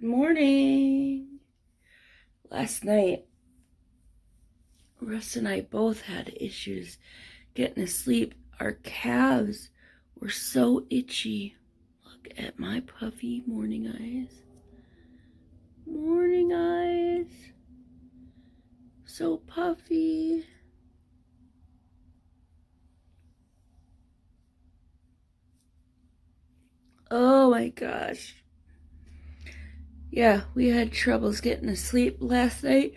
Good morning. Last night, Russ and I both had issues getting to sleep. Our calves were so itchy. Look at my puffy morning eyes. Morning eyes. So puffy. Oh my gosh. Yeah, we had troubles getting to sleep last night.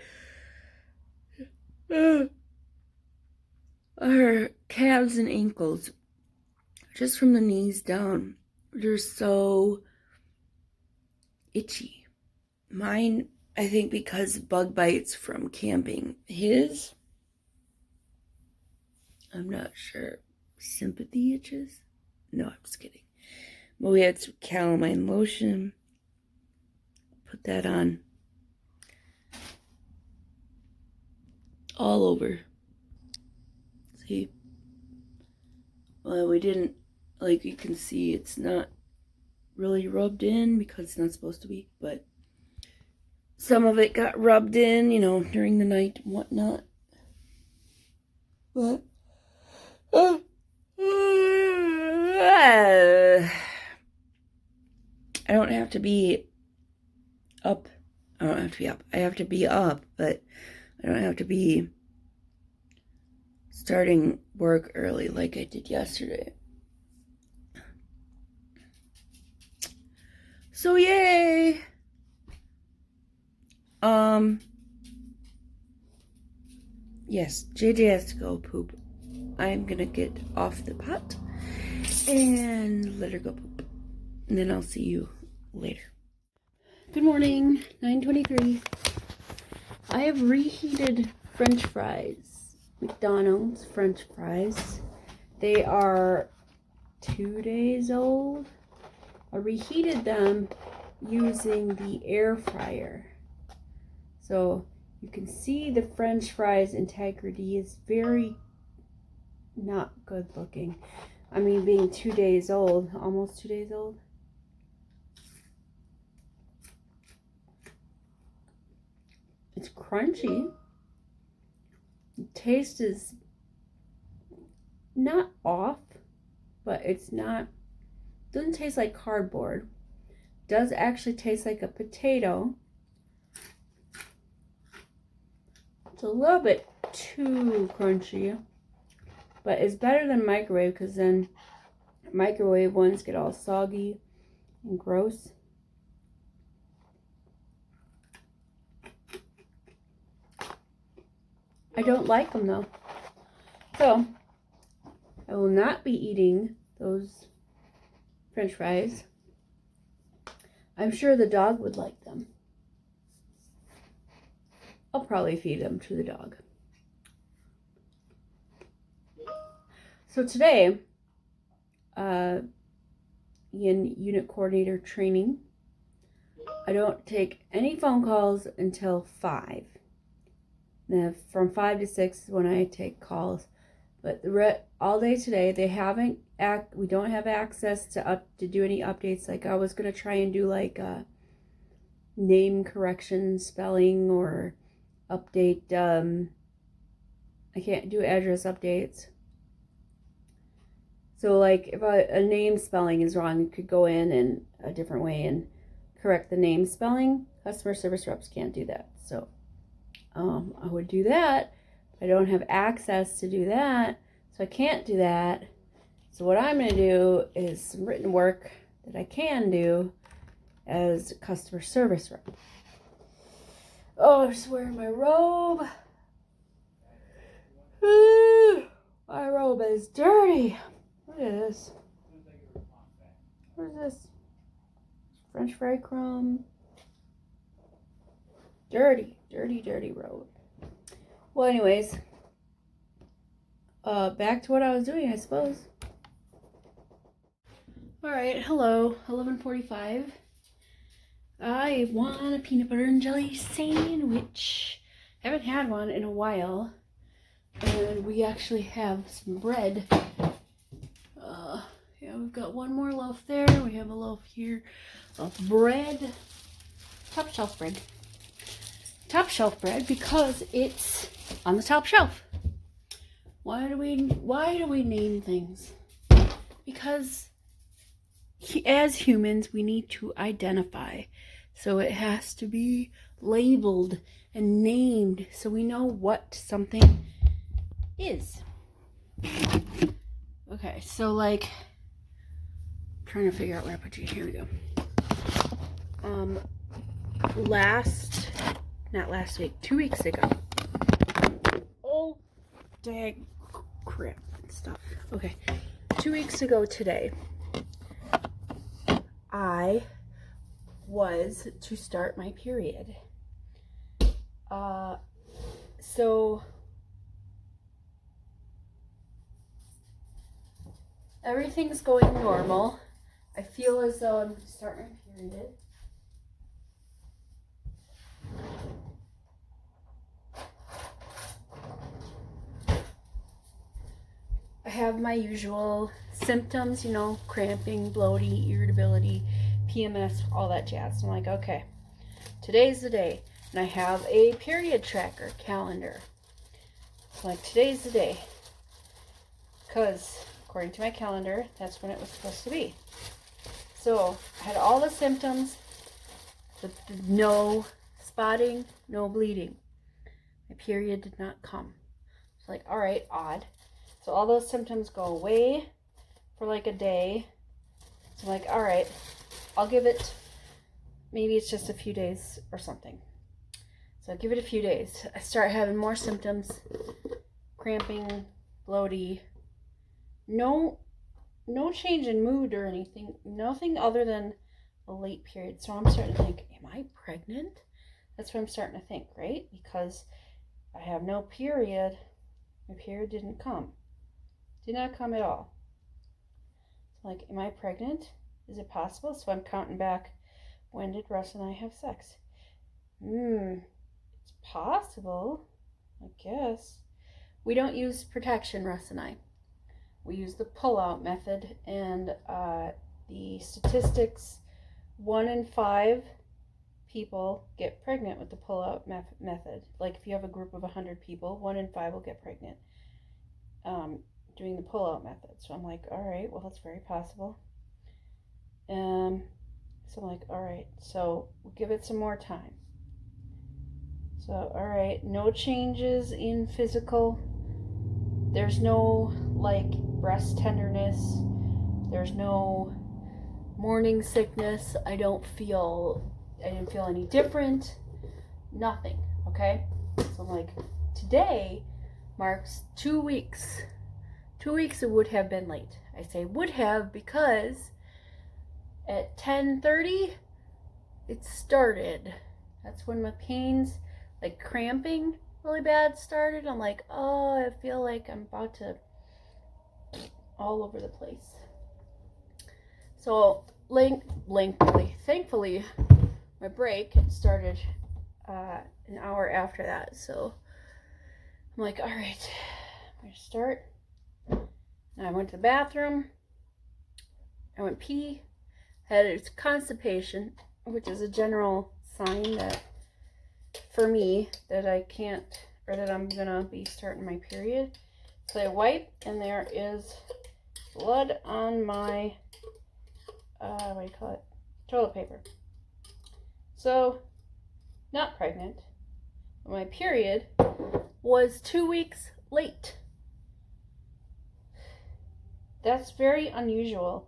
Our calves and ankles, just from the knees down, they're so itchy. Mine, I think because bug bites from camping. His, I'm not sure. Sympathy itches? No, I'm just kidding. But we had some calamine lotion. Put that on. All over. See? Well, we didn't, like you can see, it's not really rubbed in because it's not supposed to be, but some of it got rubbed in, during the night and whatnot. But, I don't have to be up. I don't have to be up. I have to be up, but I don't have to be starting work early like I did yesterday. So yay! Yes, JJ has to go poop. I'm gonna get off the pot and let her go poop. And then I'll see you later. Good morning, 9:23. I have reheated French fries. McDonald's French fries. They are 2 days old. I reheated them using the air fryer. So you can see the French fries integrity is very not good looking. I mean, being 2 days old, almost 2 days old. It's crunchy. The taste is not off, but it's not, doesn't taste like cardboard. It does actually taste like a potato. It's a little bit too crunchy, but it's better than microwave because then microwave ones get all soggy and gross. I don't like them though. So I will not be eating those French fries. I'm sure the dog would like them. I'll probably feed them to the dog. So today, in unit coordinator training, I don't take any phone calls until 5. Now, from 5 to 6 is when I take calls. But all day today, we don't have access to do any updates. Like I was gonna try and do like name correction, spelling, or update. I can't do address updates. So like if a name spelling is wrong, you could go in a different way and correct the name spelling. Customer service reps can't do that. So I would do that. I don't have access to do that, so I can't do that. So what I'm going to do is some written work that I can do as a customer service rep. Oh, I'm just wearing my robe. My robe is dirty. Look at this. What is this? French fry crumb. Dirty, dirty, dirty robe. Well, anyways, back to what I was doing, I suppose. All right, hello, 11:45. I want a peanut butter and jelly sandwich. Haven't had one in a while, and we actually have some bread. Yeah, we've got one more loaf there. We have a loaf here of bread. top shelf bread. Top shelf bread because it's on the top shelf. Why do we name things? Because as humans, we need to identify. So it has to be labeled and named so we know what something is. Okay, so like, I'm trying to figure out where I put you. Here we go. Not last week, 2 weeks ago. Oh, dang crap and stuff. Okay, 2 weeks ago today, I was to start my period. So everything's going normal. I feel as though I'm starting my period. I have my usual symptoms, you know, cramping, bloating, irritability, PMS, all that jazz. I'm like, okay, today's the day. And I have a period tracker calendar. So like, today's the day. Because according to my calendar, that's when it was supposed to be. So I had all the symptoms, but no spotting, no bleeding. My period did not come. It's like, all right, odd. So all those symptoms go away for like a day. So I'm like, all right, I'll give it, maybe it's just a few days or something. So I give it a few days. I start having more symptoms, cramping, bloaty. No change in mood or anything. Nothing other than a late period. So I'm starting to think, am I pregnant? That's what I'm starting to think, right? Because I have no period. My period didn't come. Did not come at all. So like, am I pregnant? Is it possible? So I'm counting back. When did Russ and I have sex? It's possible, I guess. We don't use protection, Russ and I. We use the pull-out method, and the statistics, 1 in 5 people get pregnant with the pull-out method. Like if you have a group of 100 people, 1 in 5 will get pregnant doing the pull-out method. So I'm like, all right, well, that's very possible. So I'm like, all right, so we'll give it some more time. So, all right, no changes in physical. There's no, like, breast tenderness. There's no morning sickness. I didn't feel any different. Nothing, okay? So I'm like, today marks 2 weeks. 2 weeks it would have been late. I say would have because at 10:30 it started. That's when my pains, like cramping really bad, started. I'm like, oh, I feel like I'm about to all over the place. So thankfully, my break had started an hour after that. So I'm like, all right, I'm gonna start. And I went to the bathroom. I went pee. Had constipation, which is a general sign that for me that I can't, or that I'm gonna be starting my period. So I wipe, and there is blood on my toilet paper. So, not pregnant. My period was 2 weeks late. That's very unusual.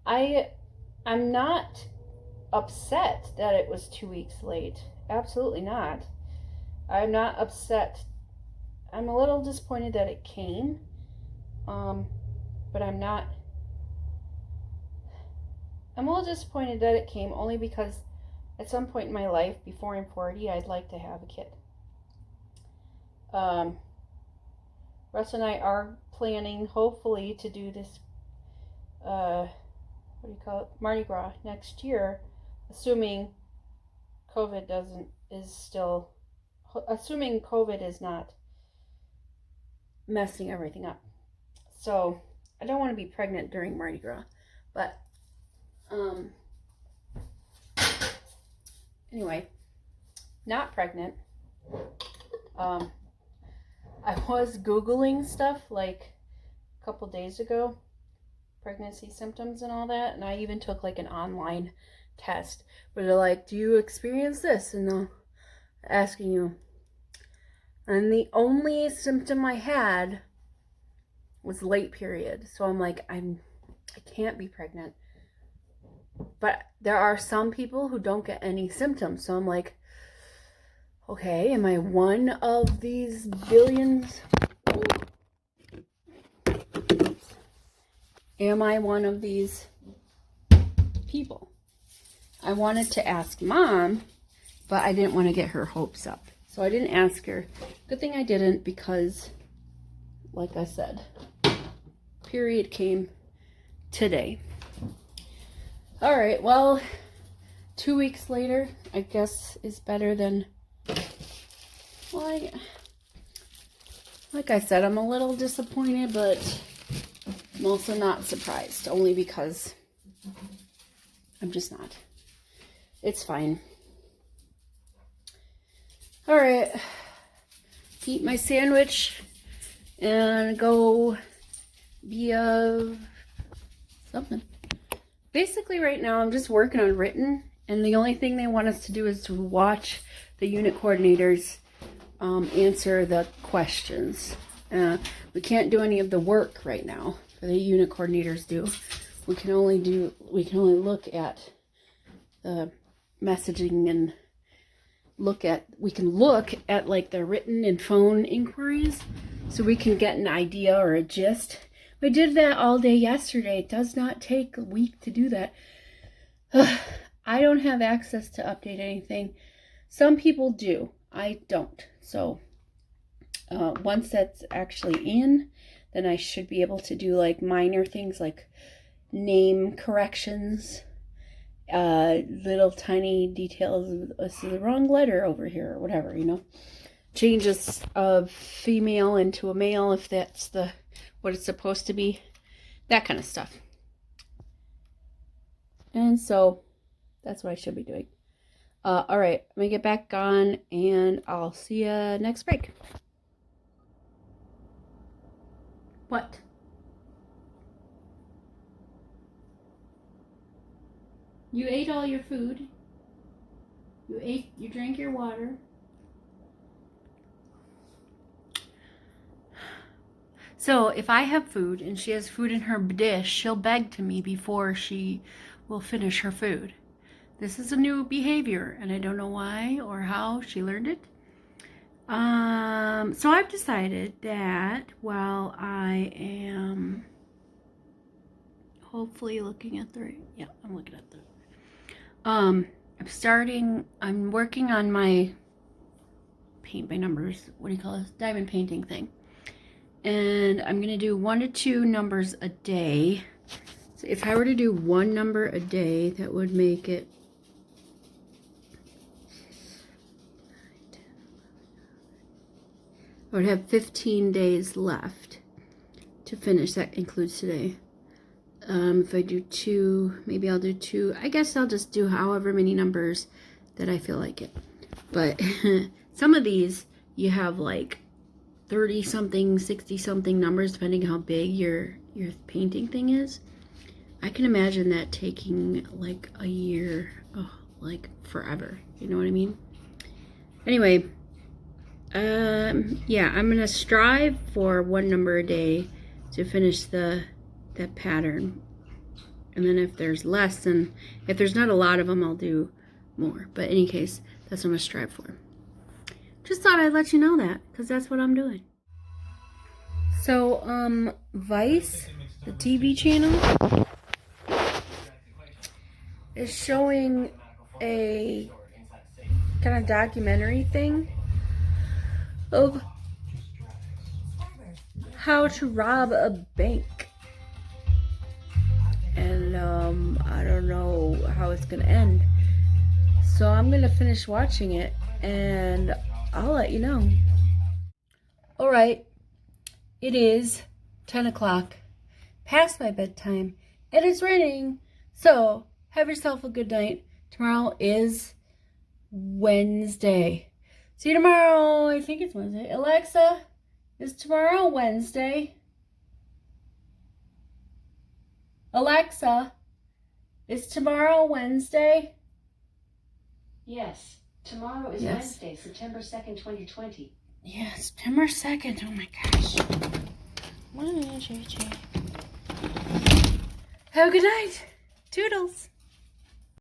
I'm not upset that it was 2 weeks late. Absolutely not. I'm not upset. I'm a little disappointed that it came. But I'm a little disappointed that it came only because at some point in my life, before I'm 40, I'd like to have a kid. Russ and I are planning, hopefully, to do this, Mardi Gras next year, assuming COVID is not messing everything up. So I don't want to be pregnant during Mardi Gras, but Anyway, not pregnant. I was Googling stuff like a couple days ago, pregnancy symptoms and all that, and I even took like an online test where they're like, do you experience this? And they're asking you. And the only symptom I had was late period. So I'm like, I can't be pregnant. But there are some people who don't get any symptoms. So I'm like, okay, am I one of these billions? Am I one of these people? I wanted to ask Mom, but I didn't want to get her hopes up. So I didn't ask her. Good thing I didn't, because, like I said, period came today. All right, well, 2 weeks later, I guess is better than, well, like I said, I'm a little disappointed, but I'm also not surprised, only because I'm just not. It's fine. All right, eat my sandwich and go be something. Basically right now I'm just working on written, and the only thing they want us to do is to watch the unit coordinators answer the questions. We can't do any of the work right now that the unit coordinators do. We can only look at the messaging and we can look at like the written and phone inquiries, so we can get an idea or a gist. We did that all day yesterday. It does not take a week to do that. I don't have access to update anything. Some people do. I don't. So once that's actually in, then I should be able to do like minor things like name corrections, little tiny details. This is the wrong letter over here, or whatever, you know. Changes of female into a male if that's what it's supposed to be, that kind of stuff. And so that's what I should be doing. All right, let me get back on, and I'll see you next break. What? You ate all your food. You drank your water. So if I have food and she has food in her dish, she'll beg to me before she will finish her food. This is a new behavior, and I don't know why or how she learned it. So I've decided that while I am hopefully looking at the right, yeah, I'm looking at the, I'm working on my paint by numbers, what do you call this, diamond painting thing. And I'm going to do 1 to 2 numbers a day. So if I were to do 1 number a day, that would make it I would have 15 days left to finish. That includes today. If I do 2, maybe I'll do 2. I guess I'll just do however many numbers that I feel like it. But some of these, you have like 30-something, 60-something numbers, depending how big your painting thing is. I can imagine that taking like a year, like forever. You know what I mean? Anyway, yeah, I'm gonna strive for 1 number a day to finish that pattern. And then if there's less, then if there's not a lot of them, I'll do more. But in any case, that's what I'm gonna strive for. Just thought I'd let you know that, because that's what I'm doing. So, Vice, the TV channel, is showing a kind of documentary thing of how to rob a bank. And I don't know how it's gonna end. So I'm gonna finish watching it and I'll let you know. Alright, it is 10 o'clock, past my bedtime. It is raining, so have yourself a good night. Tomorrow is Wednesday. See you tomorrow. I think it's Wednesday. Alexa, is tomorrow Wednesday? Alexa, is tomorrow Wednesday? Yes, tomorrow is Wednesday, September 2nd, 2020. Yeah, September 2nd. Oh my gosh. Have a good night. Toodles.